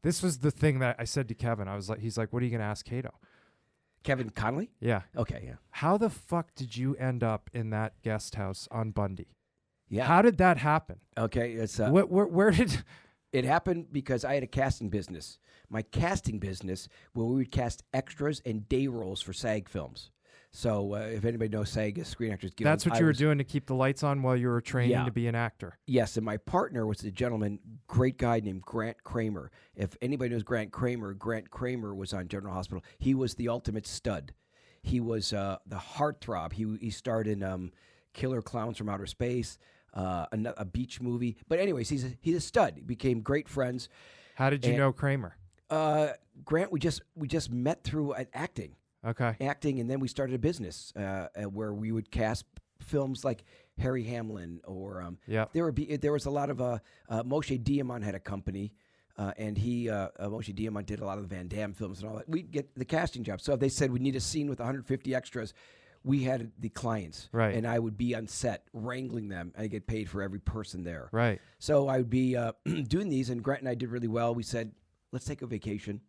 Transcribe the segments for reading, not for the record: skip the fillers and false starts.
This was the thing that I said to Kevin. I was like, he's like, what are you going to ask Kato? Kevin Connolly? Yeah. Okay, yeah. How the fuck did you end up in that guest house on Bundy? Yeah. How did that happen? Okay, it's Where did... it happened because I had a casting business. My casting business, where we would cast extras and day roles for SAG films. So if anybody knows SAG, Screen Actors Guild. That's what you were doing to keep the lights on while you were training to be an actor. Yes, and my partner was a gentleman, great guy named Grant Kramer. If anybody knows Grant Kramer was on General Hospital. He was the ultimate stud. He was the heartthrob. He starred in Killer Clowns from Outer Space, a beach movie. But anyways, he's a stud. He became great friends. How did you know Kramer? Grant, we just met through acting. Okay. Acting, and then we started a business where we would cast films like Harry Hamlin, or there was a lot of Moshe Diamond had a company, and Moshe Diamond did a lot of the Van Damme films and all that. We'd get the casting job. So if they said we need a scene with 150 extras, we had the clients, right? And I would be on set wrangling them. I get paid for every person there, right? So I would be doing these, and Grant and I did really well. We said, let's take a vacation,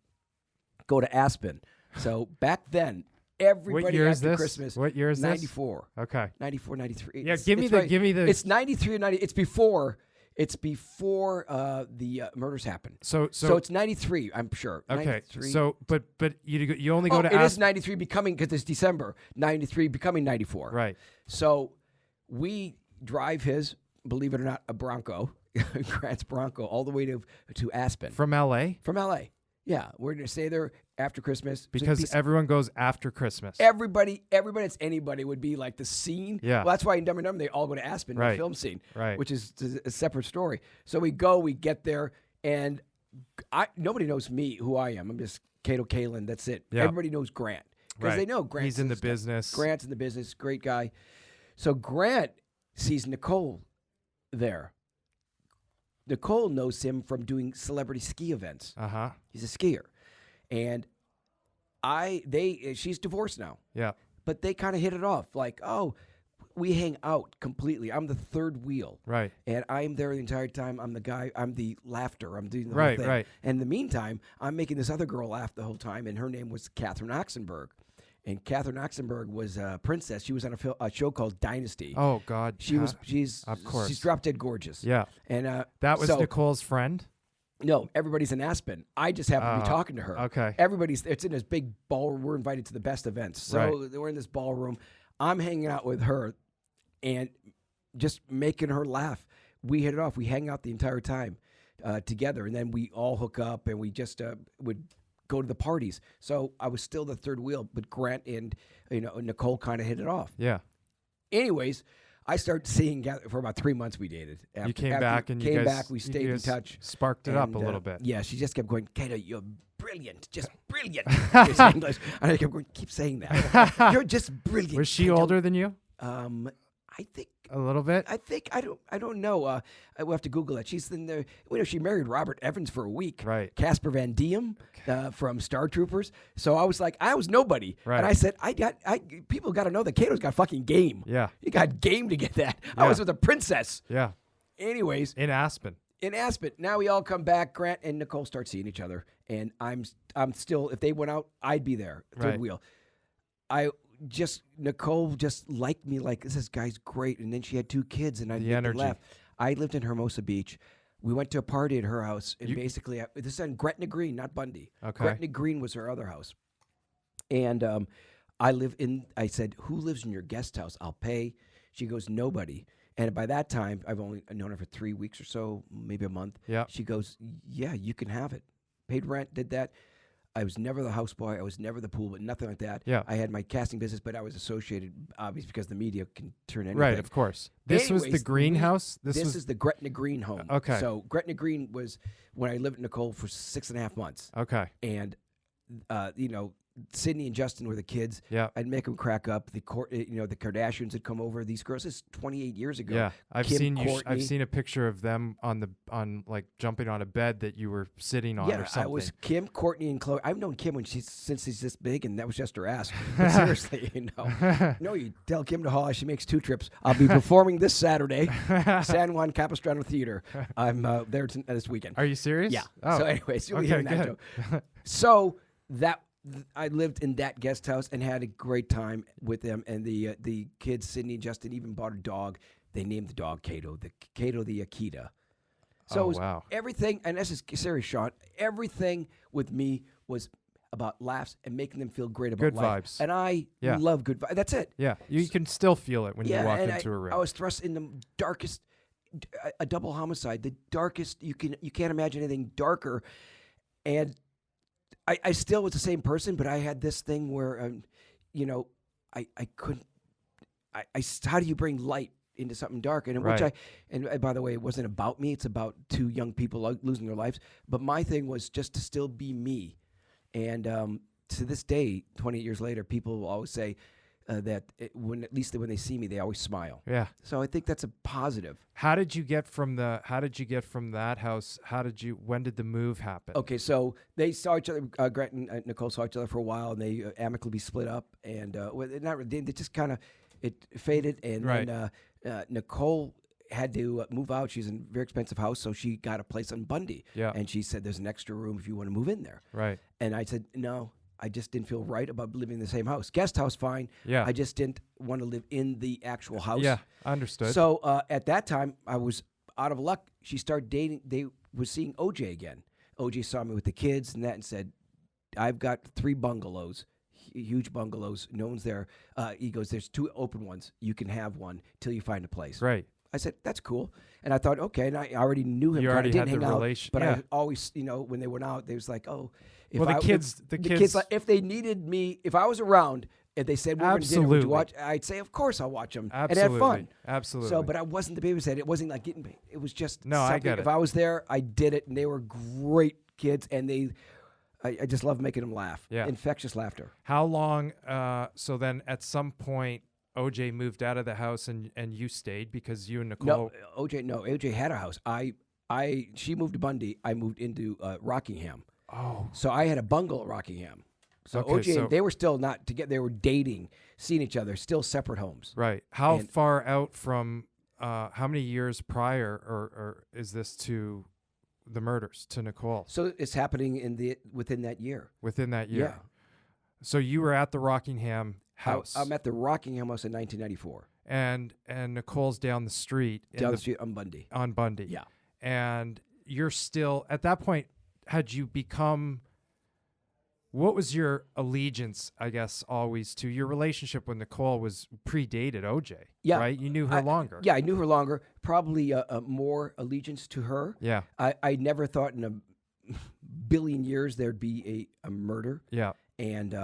go to Aspen. So back then, everybody after Christmas. What year is 94. This? Okay. 94, 93. Yeah, give me the. It's 93 or 90. It's before the murders happened. So it's 93, I'm sure. Okay. 93. So but you only go to. It is 93 becoming, because it's December. 93 becoming 94. Right. So we drive his, believe it or not, a Bronco, Grant's Bronco, all the way to Aspen. From L.A.? From L.A. Yeah, we're going to stay there after Christmas. Because everyone goes after Christmas. Everybody that's anybody would be like the scene. Yeah. Well, that's why in Dumb and Dumber they all go to Aspen, the film scene, which is a separate story. So we get there, and nobody knows me, who I am. I'm just Kato Kaelin, that's it. Yeah. Everybody knows Grant. Because they know Grant. He's in the business. Grant's in the business, great guy. So Grant sees Nicole there. Nicole knows him from doing celebrity ski events. Uh-huh. He's a skier. And she's divorced now. Yeah. But they kind of hit it off. Like, oh, we hang out completely. I'm the third wheel. Right. And I'm there the entire time. I'm the guy. I'm the laughter. I'm doing the whole thing. Right. And in the meantime, I'm making this other girl laugh the whole time. And her name was Catherine Oxenberg. And Catherine Oxenberg was a princess. She was on a show called Dynasty. Oh God, she's of course, she's drop dead gorgeous. Yeah, and that was Nicole's friend. No, everybody's in Aspen. I just happen to be talking to her. Okay, it's in this big ballroom. We're invited to the best events, so we're in this ballroom. I'm hanging out with her, and just making her laugh. We hit it off. We hang out the entire time together, and then we all hook up, and we just would go to the parties. So I was still the third wheel, but Grant and Nicole kind of hit it off. Yeah. Anyways, I started seeing for about 3 months we dated. You came back. We stayed in touch. Sparked it up a little bit. Yeah, she just kept going, Kato, you're brilliant, just brilliant. English. And I kept going, keep saying that. You're just brilliant. Was she older than you? I think a little bit. I don't know. I will have to Google that. She's in the. She married Robert Evans for a week. Right. Casper Van Diem from Star Troopers. So I was like, I was nobody. Right. And I said, people got to know that Kato's got fucking game. Yeah. You got game to get that. Yeah. I was with a princess. Yeah. Anyways. In Aspen. Now we all come back. Grant and Nicole start seeing each other, and I'm still. If they went out, I'd be there. Third wheel. Nicole just liked me, like, this guy's great. And then she had 2 kids, and I left. I lived in Hermosa Beach. We went to a party at her house, and basically, this is on Gretna Green, not Bundy. Okay. Gretna Green was her other house. And I said, who lives in your guest house? I'll pay. She goes, nobody. And by that time, I've only known her for 3 weeks or so, maybe a month. Yeah. She goes, yeah, you can have it. Paid rent, did that. I was never the houseboy. I was never the pool, but nothing like that. Yeah. I had my casting business, but I was associated, obviously, because the media can turn anything. Right, of course. This was the greenhouse? This is the Gretna Green home. Okay. So Gretna Green was when I lived with Nicole for 6.5 months. Okay. And, Sydney and Justin were the kids. Yeah. I'd make them crack up. The Kardashians had come over. These girls, this is 28 years ago. Yeah, I've Kim, seen you. Courtney. I've seen a picture of them on like jumping on a bed that you were sitting on or something. I was Kim, Courtney, and Chloe. I've known Kim since she's this big, and that was just her ass. But seriously, no, you tell Kim to haul. She makes 2 trips. I'll be performing this Saturday, San Juan Capistrano Theater. I'm there this weekend. Are you serious? Yeah. Oh. So, anyways, you'll be Okay, hearing that good. joke. So I lived in that guest house and had a great time with them. And the kids, Sydney and Justin, even bought a dog. They named the dog Kato, the Akita. So Oh, it was wow. everything, and this is serious, Sean. Everything with me was about laughs and making them feel great about Good life. vibes. And I Yeah. love good vibes. That's it. Yeah, you can still feel it when you walk and into a room. I was thrust in the darkest, a double homicide, the darkest. You can't imagine anything darker. And I still was the same person, but I had this thing where, I couldn't. How do you bring light into something dark? And Right. and by the way, it wasn't about me. It's about 2 young people losing their lives. But my thing was just to still be me. And to this day, 28 years later, people will always say that when they see me, they always smile. Yeah. So I think that's a positive. How did you get from that house? When did the move happen? Okay, so they saw each other. Grant and Nicole saw each other for a while, and they amicably split up. And they just kind of it faded. And Right. then Nicole had to move out. She's in a very expensive house, so she got a place on Bundy. Yeah. And she said, "There's an extra room if you want to move in there." Right. And I said, "No, I just didn't feel right about living in the same house. Guest house, fine. Yeah. I just didn't want to live in the actual house." Yeah, understood. So at that time, I was out of luck. She started dating. They was seeing OJ again. OJ saw me with the kids and that, and said, "I've got 3 bungalows, huge bungalows. No one's there." He goes, "There's 2 open ones. You can have one till you find a place." Right. I said, "That's cool." And I thought, okay. And I already knew him. You already didn't had the hang out, relation- but yeah. I always, when they went out, they was like, "Oh, if Well, I, the kids, like, if they needed me, if I was around, if they said we're going to dinner, would you Absolutely. watch?" I'd say, "Of course, I'll watch them absolutely, and have fun." Absolutely. So, but I wasn't the babysitter. It wasn't like getting paid. It was just No, I something. get If it. I was there, I did it, and they were great kids, and I just love making them laugh. Yeah. Infectious laughter. How long? So then, at some point, OJ moved out of the house, and you stayed because you and Nicole. OJ had a house. She moved to Bundy. I moved into Rockingham. Oh. So I had a bungalow at Rockingham. So Okay, OJ, so- they were still not together. They were dating, seeing each other, still separate homes. Right. How And- far out from? How many years prior, or is this to the murders to Nicole? So it's happening within that year. Within that year. Yeah. So you were at the Rockingham house, I'm at the Rockingham house in 1994. and Nicole's down the street Down the street on Bundy. on Bundy. Yeah. And you're still at that point. Had you become? What was your allegiance? I guess always to your relationship with Nicole was predated OJ. Yeah. Right. You knew her longer. Yeah, I knew her longer. Probably more allegiance to her. Yeah. I never thought in a billion years there'd be a murder. Yeah. And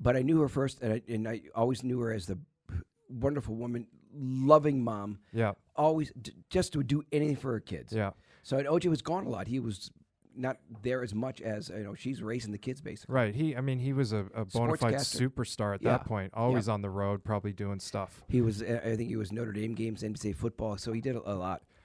but I knew her first, and I always knew her as the wonderful woman, loving mom, Yeah. always just to do anything for her kids. Yeah. So and OJ was gone a lot. He was not there as much as she's raising the kids basically. Right. He was a bona fide Sportscaster. superstar at Yeah. that point. Always on the road, probably doing stuff. He was I think he was Notre Dame games, NCAA football. So he did a lot.